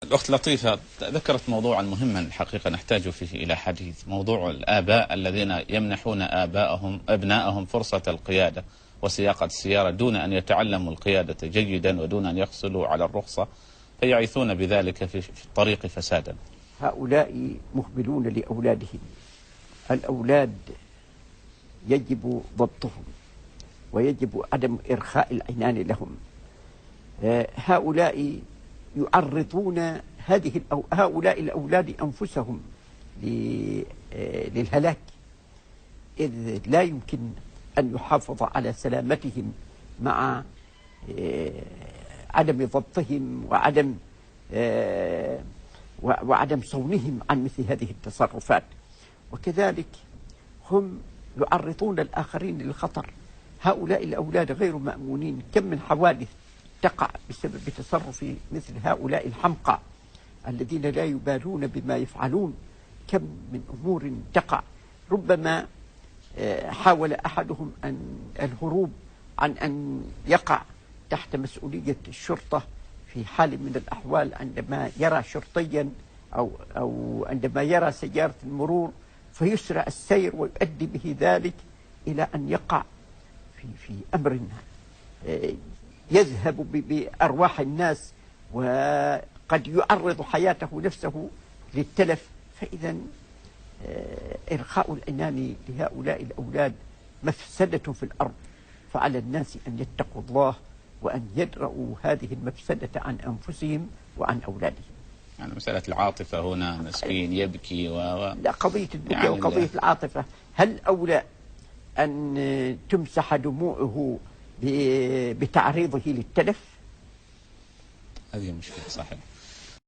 الأخت لطيفة ذكرت موضوعا مهما حقيقة نحتاج فيه إلى حديث، موضوع الآباء الذين يمنحون أبنائهم فرصة القيادة وسياقة السيارة دون أن يتعلموا القيادة جيدا ودون أن يحصلوا على الرخصة، فيعيثون بذلك في الطريق فسادا. هؤلاء مهملون لأولادهم. الأولاد يجب ضبطهم ويجب عدم إرخاء العنان لهم. هؤلاء يعرضون هؤلاء الأولاد أنفسهم للهلاك، إذ لا يمكن أن يحافظ على سلامتهم مع عدم ضبطهم وعدم صونهم عن مثل هذه التصرفات. وكذلك هم يعرضون الآخرين للخطر. هؤلاء الأولاد غير مأمونين. كم من حوادث تقع بسبب تصرف مثل هؤلاء الحمقى الذين لا يبالون بما يفعلون. كم من أمور تقع، ربما حاول أحدهم الهروب عن أن يقع تحت مسؤولية الشرطة في حال من الأحوال، عندما يرى شرطيا أو عندما يرى سيارة المرور فيسرع السير ويؤدي به ذلك إلى أن يقع في أمر يذهب بأرواح الناس وقد يعرض حياته نفسه للتلف. فإذا إرخاء العنان لهؤلاء الأولاد مفسدة في الأرض، فعلى الناس أن يتقوا الله وأن يدرؤوا هذه المفسدة عن أنفسهم وعن أولادهم. يعني مسألة العاطفة هنا، مسكين يبكي لا، قضية البكاء يعني وقضية العاطفة. هل أولى أن تمسح دموعه بتعريضه للتلف؟ هذه مشكلة صحيح.